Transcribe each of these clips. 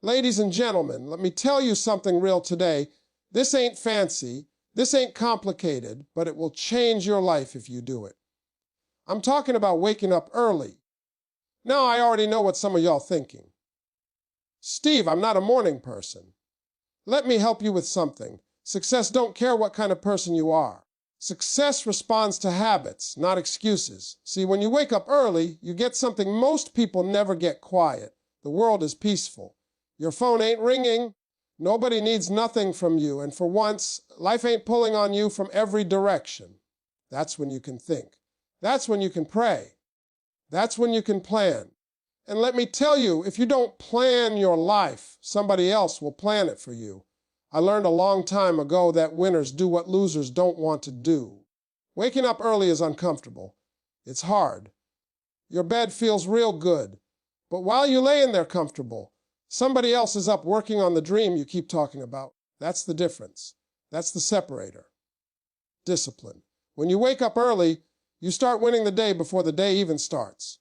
Ladies and gentlemen, let me tell you something real today. This ain't fancy, this ain't complicated, but it will change your life if you do it. I'm talking about waking up early. Now I already know what some of y'all thinking. Steve, I'm not a morning person. Let me help you with something. Success don't care what kind of person you are. Success responds to habits, not excuses. See, when you wake up early, you get something most people never get: quiet. The world is peaceful. Your phone ain't ringing. Nobody needs nothing from you. And for once, life ain't pulling on you from every direction. That's when you can think. That's when you can pray. That's when you can plan. And let me tell you, if you don't plan your life, somebody else will plan it for you. I learned a long time ago that winners do what losers don't want to do. Waking up early is uncomfortable. It's hard. Your bed feels real good. But while you're laying there comfortable, somebody else is up working on the dream you keep talking about. That's the difference. That's the separator. Discipline. When you wake up early, you start winning the day before the day even starts.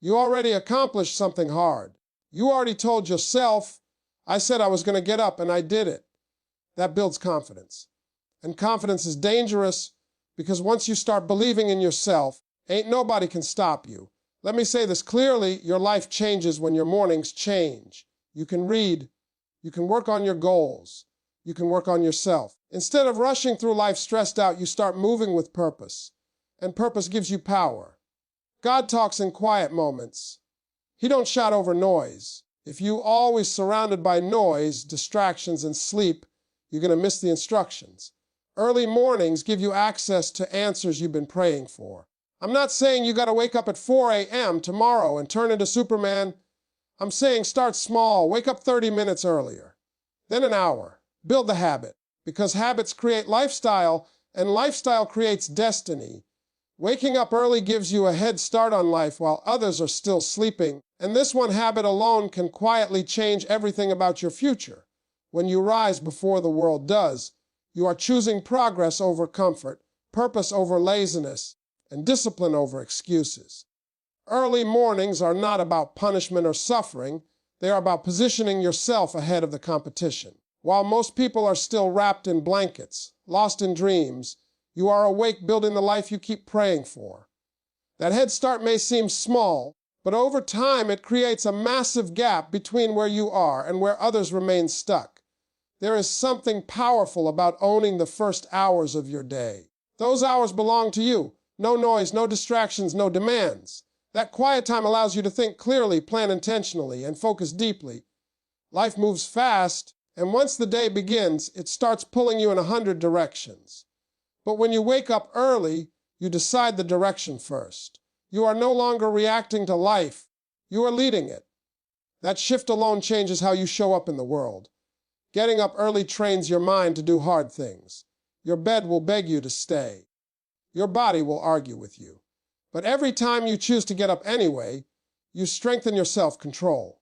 You already accomplished something hard. You already told yourself, I said I was going to get up and I did it. That builds confidence. And confidence is dangerous because once you start believing in yourself, ain't nobody can stop you. Let me say this clearly, your life changes when your mornings change. You can read, you can work on your goals, you can work on yourself. Instead of rushing through life stressed out, you start moving with purpose. And purpose gives you power. God talks in quiet moments. He don't shout over noise. If you always surrounded by noise, distractions, and sleep, you're going to miss the instructions. Early mornings give you access to answers you've been praying for. I'm not saying you got to wake up at 4 a.m. tomorrow and turn into Superman. I'm saying start small. Wake up 30 minutes earlier, then an hour. Build the habit, because habits create lifestyle, and lifestyle creates destiny. Waking up early gives you a head start on life while others are still sleeping, and this one habit alone can quietly change everything about your future. When you rise before the world does, you are choosing progress over comfort, purpose over laziness, and discipline over excuses. Early mornings are not about punishment or suffering. They are about positioning yourself ahead of the competition. While most people are still wrapped in blankets, lost in dreams, you are awake building the life you keep praying for. That head start may seem small, but over time it creates a massive gap between where you are and where others remain stuck. There is something powerful about owning the first hours of your day. Those hours belong to you. No noise, no distractions, no demands. That quiet time allows you to think clearly, plan intentionally, and focus deeply. Life moves fast, and once the day begins, it starts pulling you in 100 directions. But when you wake up early, you decide the direction first. You are no longer reacting to life. You are leading it. That shift alone changes how you show up in the world. Getting up early trains your mind to do hard things. Your bed will beg you to stay. Your body will argue with you. But every time you choose to get up anyway, you strengthen your self-control.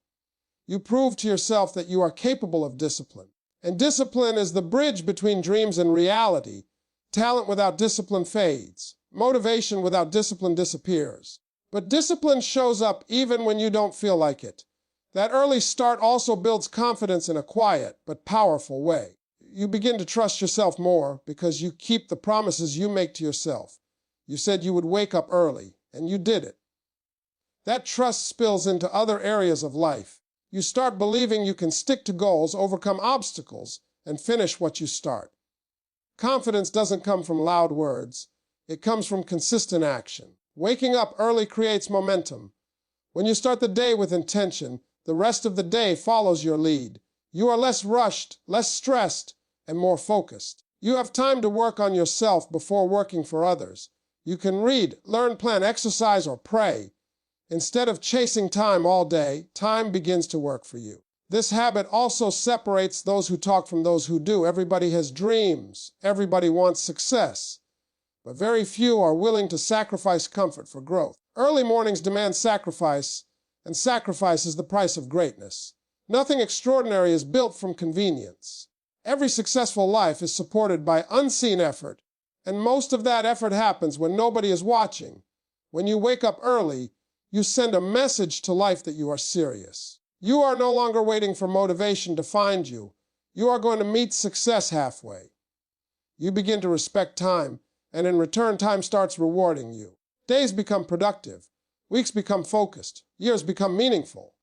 You prove to yourself that you are capable of discipline. And discipline is the bridge between dreams and reality. Talent without discipline fades. Motivation without discipline disappears. But discipline shows up even when you don't feel like it. That early start also builds confidence in a quiet but powerful way. You begin to trust yourself more because you keep the promises you make to yourself. You said you would wake up early, and you did it. That trust spills into other areas of life. You start believing you can stick to goals, overcome obstacles, and finish what you start. Confidence doesn't come from loud words. It comes from consistent action. Waking up early creates momentum. When you start the day with intention, the rest of the day follows your lead. You are less rushed, less stressed, and more focused. You have time to work on yourself before working for others. You can read, learn, plan, exercise, or pray. Instead of chasing time all day, time begins to work for you. This habit also separates those who talk from those who do. Everybody has dreams. Everybody wants success. But very few are willing to sacrifice comfort for growth. Early mornings demand sacrifice, and sacrifice is the price of greatness. Nothing extraordinary is built from convenience. Every successful life is supported by unseen effort, and most of that effort happens when nobody is watching. When you wake up early, you send a message to life that you are serious. You are no longer waiting for motivation to find you. You are going to meet success halfway. You begin to respect time, and in return, time starts rewarding you. Days become productive. Weeks become focused. Years become meaningful.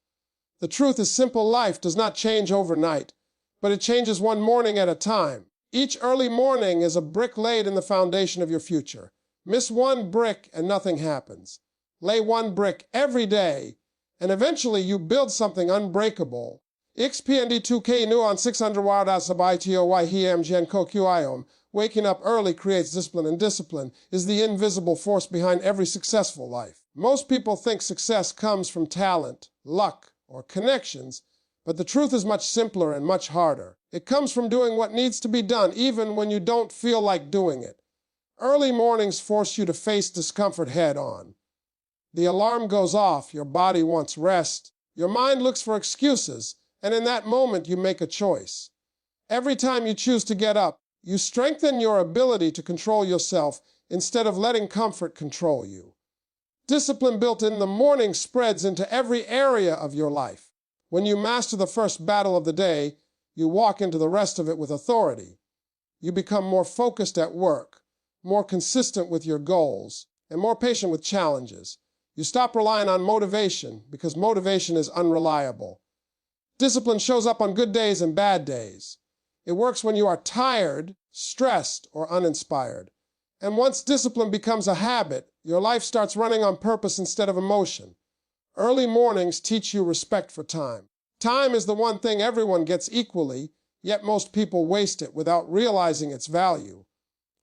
The truth is simple: life does not change overnight, but it changes one morning at a time. Each early morning is a brick laid in the foundation of your future. Miss one brick and nothing happens. Lay one brick every day, and eventually you build something unbreakable. XPND2K nuan 600 wada sabaitio him gen koqiom. Waking up early creates discipline, and discipline is the invisible force behind every successful life. Most people think success comes from talent, luck, or connections, but the truth is much simpler and much harder. It comes from doing what needs to be done, even when you don't feel like doing it. Early mornings force you to face discomfort head on. The alarm goes off, your body wants rest, your mind looks for excuses, and in that moment you make a choice. Every time you choose to get up, you strengthen your ability to control yourself instead of letting comfort control you. Discipline built in the morning spreads into every area of your life. When you master the first battle of the day, you walk into the rest of it with authority. You become more focused at work, more consistent with your goals, and more patient with challenges. You stop relying on motivation because motivation is unreliable. Discipline shows up on good days and bad days. It works when you are tired, stressed, or uninspired. And once discipline becomes a habit, your life starts running on purpose instead of emotion. Early mornings teach you respect for time. Time is the one thing everyone gets equally, yet most people waste it without realizing its value.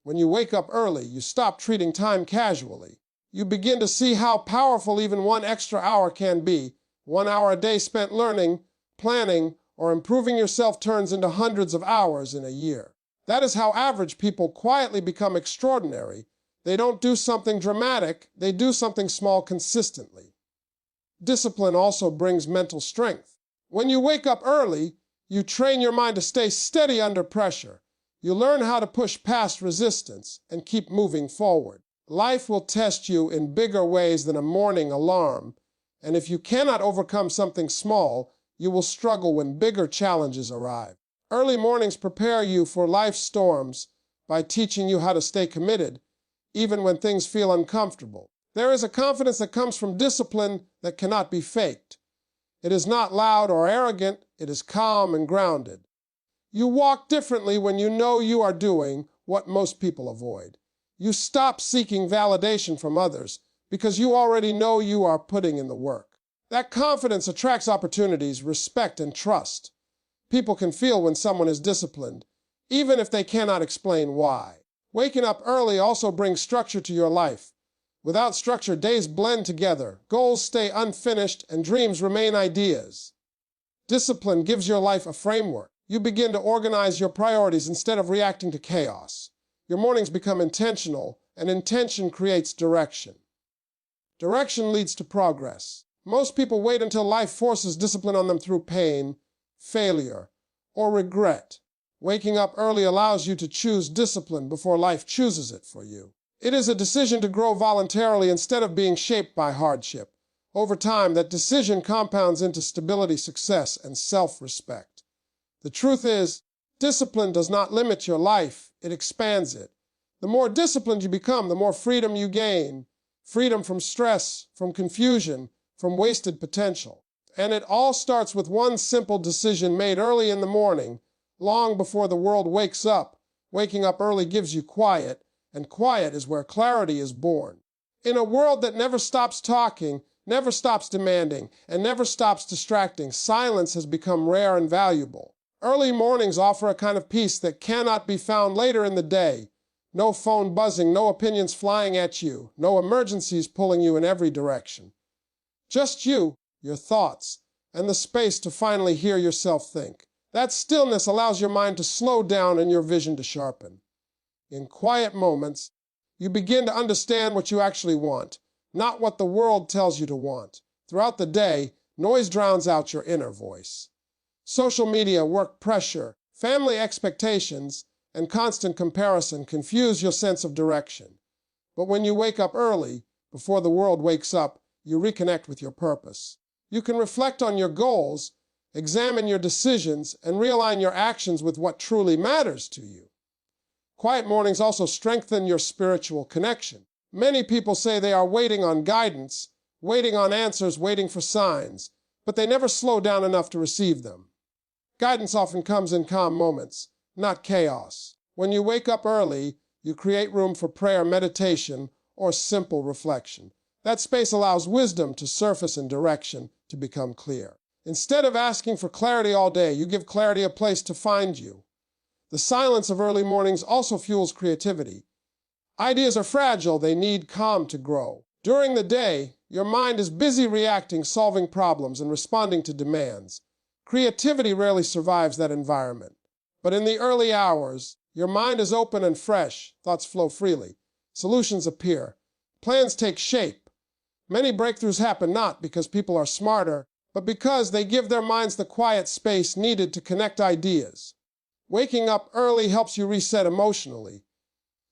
When you wake up early, you stop treating time casually. You begin to see how powerful even one extra hour can be. 1 hour a day spent learning, planning, or improving yourself turns into hundreds of hours in a year. That is how average people quietly become extraordinary. They don't do something dramatic, they do something small consistently. Discipline also brings mental strength. When you wake up early, you train your mind to stay steady under pressure. You learn how to push past resistance and keep moving forward. Life will test you in bigger ways than a morning alarm, and if you cannot overcome something small, you will struggle when bigger challenges arrive. Early mornings prepare you for life's storms by teaching you how to stay committed, even when things feel uncomfortable. There is a confidence that comes from discipline that cannot be faked. It is not loud or arrogant, it is calm and grounded. You walk differently when you know you are doing what most people avoid. You stop seeking validation from others because you already know you are putting in the work. That confidence attracts opportunities, respect, and trust. People can feel when someone is disciplined, even if they cannot explain why. Waking up early also brings structure to your life. Without structure, days blend together, goals stay unfinished, and dreams remain ideas. Discipline gives your life a framework. You begin to organize your priorities instead of reacting to chaos. Your mornings become intentional, and intention creates direction. Direction leads to progress. Most people wait until life forces discipline on them through pain, failure, or regret. Waking up early allows you to choose discipline before life chooses it for you. It is a decision to grow voluntarily instead of being shaped by hardship. Over time, that decision compounds into stability, success, and self-respect. The truth is, discipline does not limit your life, it expands it. The more disciplined you become, the more freedom you gain. Freedom from stress, from confusion, from wasted potential. And it all starts with one simple decision made early in the morning, long before the world wakes up. Waking up early gives you quiet, and quiet is where clarity is born. In a world that never stops talking, never stops demanding, and never stops distracting, silence has become rare and valuable. Early mornings offer a kind of peace that cannot be found later in the day. No phone buzzing, no opinions flying at you, no emergencies pulling you in every direction. Just you, your thoughts, and the space to finally hear yourself think. That stillness allows your mind to slow down and your vision to sharpen. In quiet moments, you begin to understand what you actually want, not what the world tells you to want. Throughout the day, noise drowns out your inner voice. Social media, work pressure, family expectations, and constant comparison confuse your sense of direction. But when you wake up early, before the world wakes up, you reconnect with your purpose. You can reflect on your goals, examine your decisions, and realign your actions with what truly matters to you. Quiet mornings also strengthen your spiritual connection. Many people say they are waiting on guidance, waiting on answers, waiting for signs, but they never slow down enough to receive them. Guidance often comes in calm moments, not chaos. When you wake up early, you create room for prayer, meditation, or simple reflection. That space allows wisdom to surface and direction to become clear. Instead of asking for clarity all day, you give clarity a place to find you. The silence of early mornings also fuels creativity. Ideas are fragile, they need calm to grow. During the day, your mind is busy reacting, solving problems, and responding to demands. Creativity rarely survives that environment. But in the early hours, your mind is open and fresh, thoughts flow freely, solutions appear, plans take shape. Many breakthroughs happen not because people are smarter, but because they give their minds the quiet space needed to connect ideas. Waking up early helps you reset emotionally.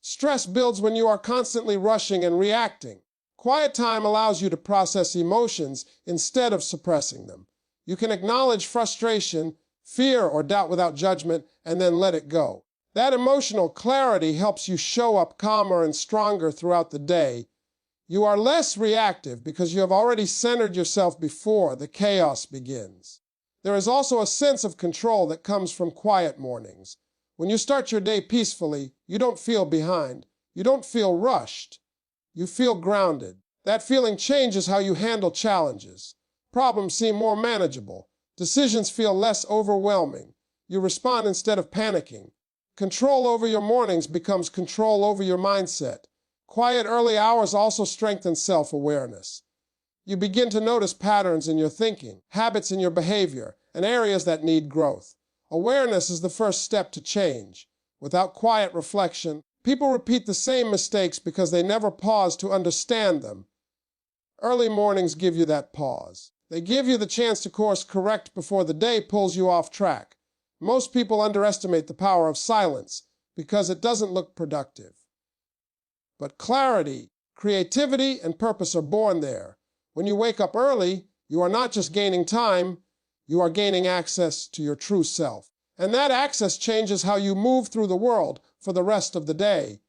Stress builds when you are constantly rushing and reacting. Quiet time allows you to process emotions instead of suppressing them. You can acknowledge frustration, fear, or doubt without judgment, and then let it go. That emotional clarity helps you show up calmer and stronger throughout the day. You are less reactive because you have already centered yourself before the chaos begins. There is also a sense of control that comes from quiet mornings. When you start your day peacefully, you don't feel behind. You don't feel rushed. You feel grounded. That feeling changes how you handle challenges. Problems seem more manageable. Decisions feel less overwhelming. You respond instead of panicking. Control over your mornings becomes control over your mindset. Quiet early hours also strengthen self-awareness. You begin to notice patterns in your thinking, habits in your behavior, and areas that need growth. Awareness is the first step to change. Without quiet reflection, people repeat the same mistakes because they never pause to understand them. Early mornings give you that pause. They give you the chance to course correct before the day pulls you off track. Most people underestimate the power of silence because it doesn't look productive. But clarity, creativity, and purpose are born there. When you wake up early, you are not just gaining time, you are gaining access to your true self. And that access changes how you move through the world for the rest of the day.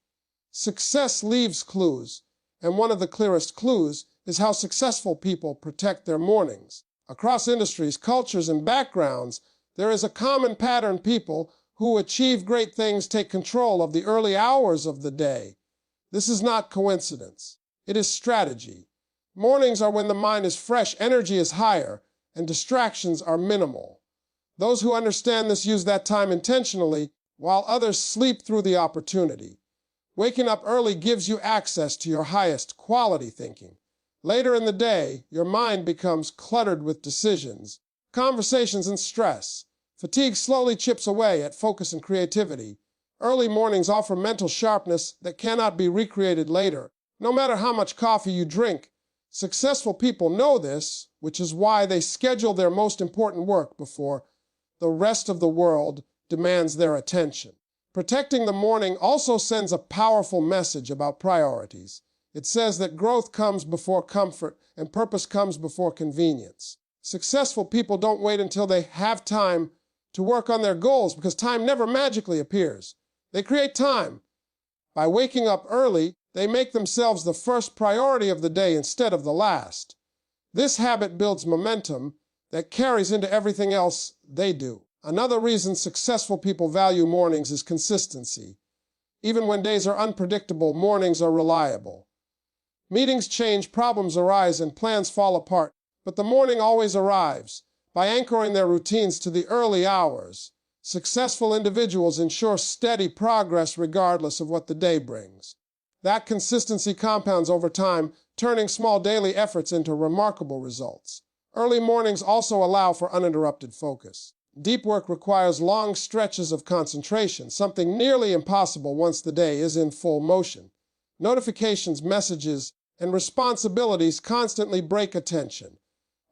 Success leaves clues, and one of the clearest clues is how successful people protect their mornings. Across industries, cultures, and backgrounds, there is a common pattern. People who achieve great things take control of the early hours of the day. This is not coincidence. It is strategy. Mornings are when the mind is fresh, energy is higher, and distractions are minimal. Those who understand this use that time intentionally, while others sleep through the opportunity. Waking up early gives you access to your highest quality thinking. Later in the day, your mind becomes cluttered with decisions, conversations, and stress. Fatigue slowly chips away at focus and creativity. Early mornings offer mental sharpness that cannot be recreated later, no matter how much coffee you drink. Successful people know this, which is why they schedule their most important work before the rest of the world demands their attention. Protecting the morning also sends a powerful message about priorities. It says that growth comes before comfort and purpose comes before convenience. Successful people don't wait until they have time to work on their goals because time never magically appears. They create time. By waking up early, they make themselves the first priority of the day instead of the last. This habit builds momentum that carries into everything else they do. Another reason successful people value mornings is consistency. Even when days are unpredictable, mornings are reliable. Meetings change, problems arise, and plans fall apart, but the morning always arrives. By anchoring their routines to the early hours, successful individuals ensure steady progress regardless of what the day brings. That consistency compounds over time, turning small daily efforts into remarkable results. Early mornings also allow for uninterrupted focus. Deep work requires long stretches of concentration, something nearly impossible once the day is in full motion. Notifications, messages, and responsibilities constantly break attention.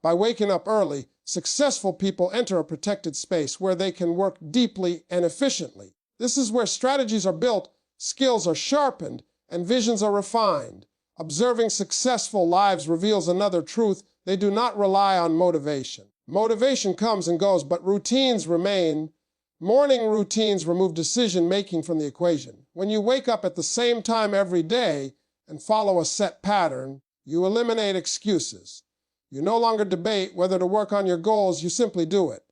By waking up early, successful people enter a protected space where they can work deeply and efficiently. This is where strategies are built, skills are sharpened, and visions are refined. Observing successful lives reveals another truth: they do not rely on motivation. Motivation comes and goes, but routines remain. Morning routines remove decision-making from the equation. When you wake up at the same time every day and follow a set pattern, you eliminate excuses. You no longer debate whether to work on your goals, you simply do it.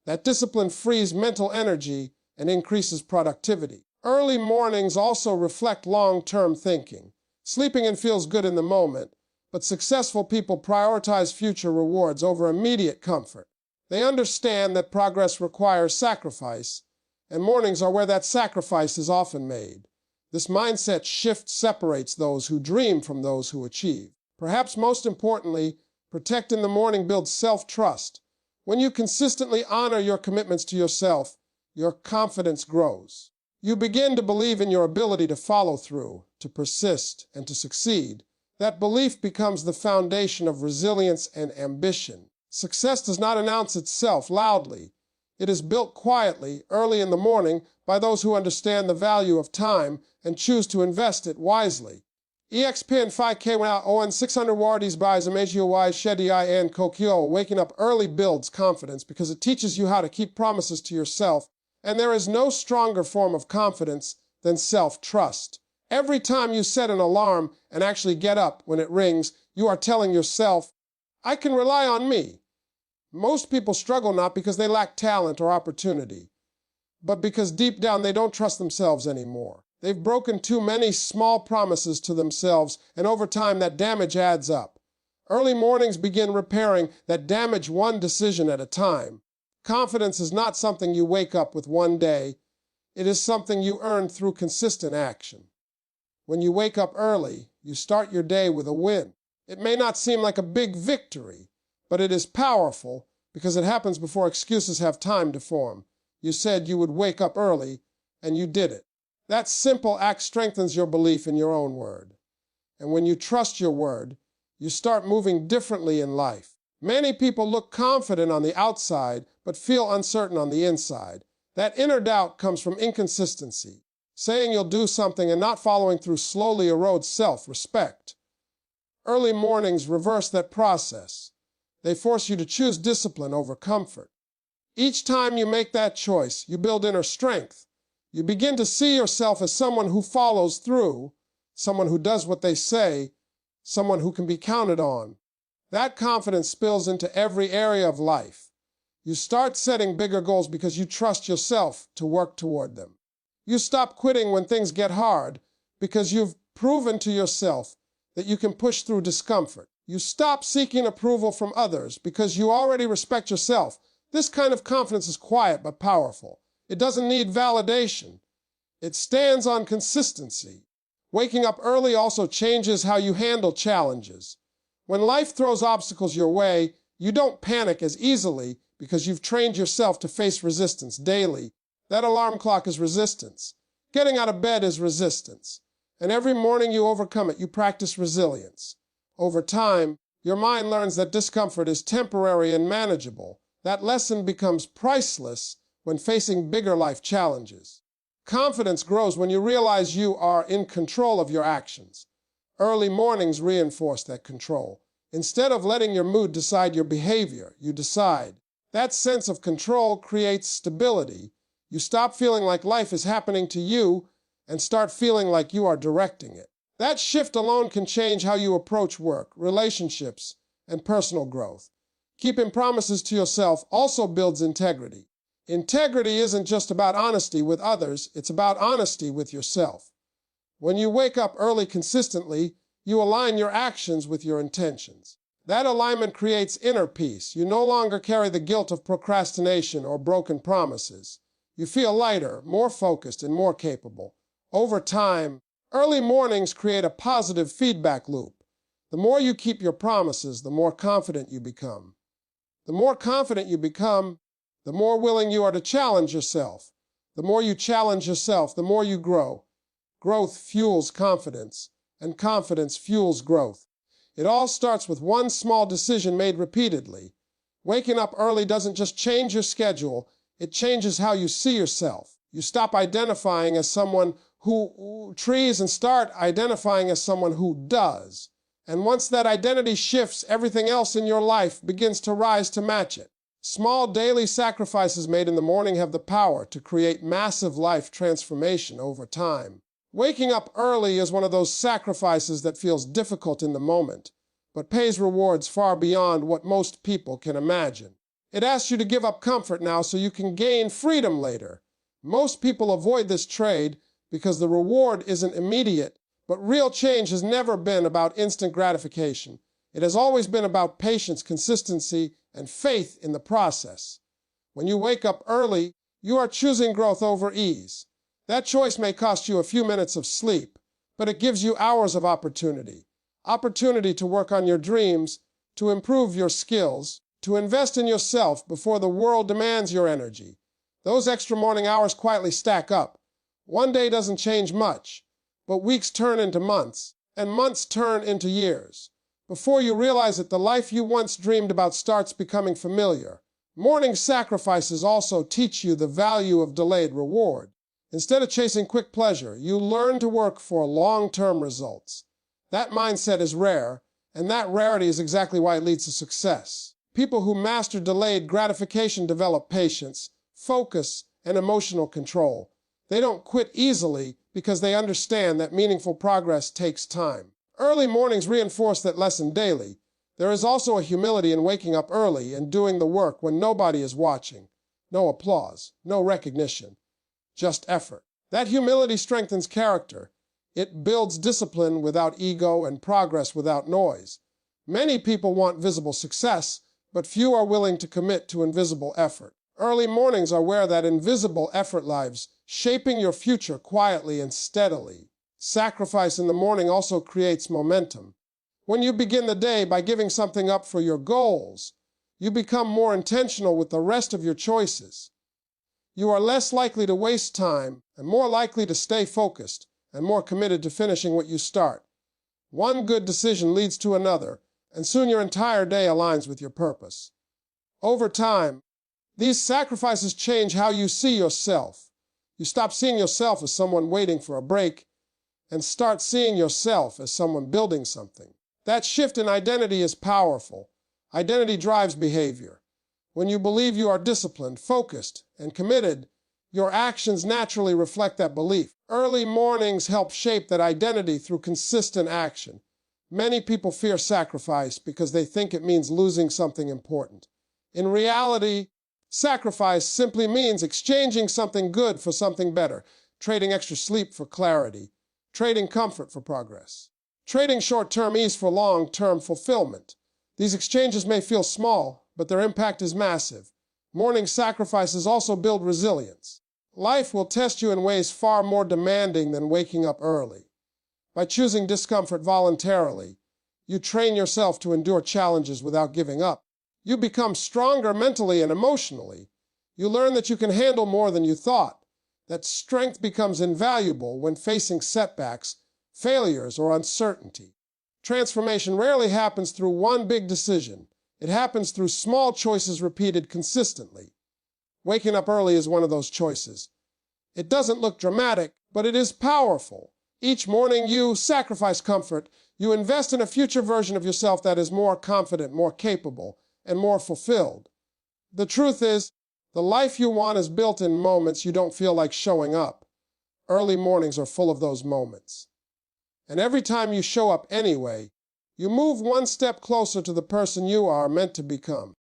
That discipline frees mental energy and increases productivity. Early mornings also reflect long-term thinking. Sleeping in feels good in the moment, but successful people prioritize future rewards over immediate comfort. They understand that progress requires sacrifice, and mornings are where that sacrifice is often made. This mindset shift separates those who dream from those who achieve. Perhaps most importantly, protecting the morning builds self-trust. When you consistently honor your commitments to yourself, your confidence grows. You begin to believe in your ability to follow through, to persist, and to succeed. That belief becomes the foundation of resilience and ambition. Success does not announce itself loudly. It is built quietly, early in the morning, by those who understand the value of time and choose to invest it wisely. EXPN 5K on 600 Wardis by Zamejio Shedi and Kokyo. Waking up early builds confidence because it teaches you how to keep promises to yourself, and there is no stronger form of confidence than self-trust. Every time you set an alarm and actually get up when it rings, you are telling yourself, I can rely on me. Most people struggle not because they lack talent or opportunity, but because deep down they don't trust themselves anymore. They've broken too many small promises to themselves, and over time that damage adds up. Early mornings begin repairing that damage one decision at a time. Confidence is not something you wake up with one day. It is something you earn through consistent action. When you wake up early, you start your day with a win. It may not seem like a big victory, but it is powerful because it happens before excuses have time to form. You said you would wake up early, and you did it. That simple act strengthens your belief in your own word. And when you trust your word, you start moving differently in life. Many people look confident on the outside, but feel uncertain on the inside. That inner doubt comes from inconsistency. Saying you'll do something and not following through slowly erodes self-respect. Early mornings reverse that process. They force you to choose discipline over comfort. Each time you make that choice, you build inner strength. You begin to see yourself as someone who follows through, someone who does what they say, someone who can be counted on. That confidence spills into every area of life. You start setting bigger goals because you trust yourself to work toward them. You stop quitting when things get hard because you've proven to yourself that you can push through discomfort. You stop seeking approval from others because you already respect yourself. This kind of confidence is quiet but powerful. It doesn't need validation. It stands on consistency. Waking up early also changes how you handle challenges. When life throws obstacles your way, you don't panic as easily because you've trained yourself to face resistance daily. That alarm clock is resistance. Getting out of bed is resistance. And every morning you overcome it, you practice resilience. Over time, your mind learns that discomfort is temporary and manageable. That lesson becomes priceless when facing bigger life challenges. Confidence grows when you realize you are in control of your actions. Early mornings reinforce that control. Instead of letting your mood decide your behavior, you decide. That sense of control creates stability. You stop feeling like life is happening to you and start feeling like you are directing it. That shift alone can change how you approach work, relationships, and personal growth. Keeping promises to yourself also builds integrity. Integrity isn't just about honesty with others, it's about honesty with yourself. When you wake up early consistently, you align your actions with your intentions. That alignment creates inner peace. You no longer carry the guilt of procrastination or broken promises. You feel lighter, more focused, and more capable. Over time, early mornings create a positive feedback loop. The more you keep your promises, the more confident you become. The more confident you become, the more willing you are to challenge yourself. The more you challenge yourself, the more you grow. Growth fuels confidence, and confidence fuels growth. It all starts with one small decision made repeatedly. Waking up early doesn't just change your schedule, it changes how you see yourself. You stop identifying as someone who trees and start identifying as someone who does. And once that identity shifts, everything else in your life begins to rise to match it. Small daily sacrifices made in the morning have the power to create massive life transformation over time. Waking up early is one of those sacrifices that feels difficult in the moment, but pays rewards far beyond what most people can imagine. It asks you to give up comfort now so you can gain freedom later. Most people avoid this trade because the reward isn't immediate, but real change has never been about instant gratification. It has always been about patience, consistency, and faith in the process. When you wake up early, you are choosing growth over ease. That choice may cost you a few minutes of sleep, but it gives you hours of opportunity. Opportunity to work on your dreams, to improve your skills, to invest in yourself before the world demands your energy. Those extra morning hours quietly stack up. One day doesn't change much, but weeks turn into months, and months turn into years. Before you realize it, the life you once dreamed about starts becoming familiar. Morning sacrifices also teach you the value of delayed reward. Instead of chasing quick pleasure, you learn to work for long-term results. That mindset is rare, and that rarity is exactly why it leads to success. People who master delayed gratification develop patience, focus, and emotional control. They don't quit easily because they understand that meaningful progress takes time. Early mornings reinforce that lesson daily. There is also a humility in waking up early and doing the work when nobody is watching. No applause, no recognition, just effort. That humility strengthens character. It builds discipline without ego and progress without noise. Many people want visible success, but few are willing to commit to invisible effort. Early mornings are where that invisible effort lives, shaping your future quietly and steadily. Sacrifice in the morning also creates momentum. When you begin the day by giving something up for your goals, you become more intentional with the rest of your choices. You are less likely to waste time and more likely to stay focused and more committed to finishing what you start. One good decision leads to another, and soon your entire day aligns with your purpose. Over time, these sacrifices change how you see yourself. You stop seeing yourself as someone waiting for a break and start seeing yourself as someone building something. That shift in identity is powerful. Identity drives behavior. When you believe you are disciplined, focused, and committed, your actions naturally reflect that belief. Early mornings help shape that identity through consistent action. Many people fear sacrifice because they think it means losing something important. In reality, sacrifice simply means exchanging something good for something better, trading extra sleep for clarity, trading comfort for progress, trading short-term ease for long-term fulfillment. These exchanges may feel small, but their impact is massive. Morning sacrifices also build resilience. Life will test you in ways far more demanding than waking up early. By choosing discomfort voluntarily, you train yourself to endure challenges without giving up. You become stronger mentally and emotionally. You learn that you can handle more than you thought, that strength becomes invaluable when facing setbacks, failures, or uncertainty. Transformation rarely happens through one big decision. It happens through small choices repeated consistently. Waking up early is one of those choices. It doesn't look dramatic, but it is powerful. Each morning you sacrifice comfort. You invest in a future version of yourself that is more confident, more capable, and more fulfilled. The truth is, the life you want is built in moments you don't feel like showing up. Early mornings are full of those moments. And every time you show up anyway, you move one step closer to the person you are meant to become.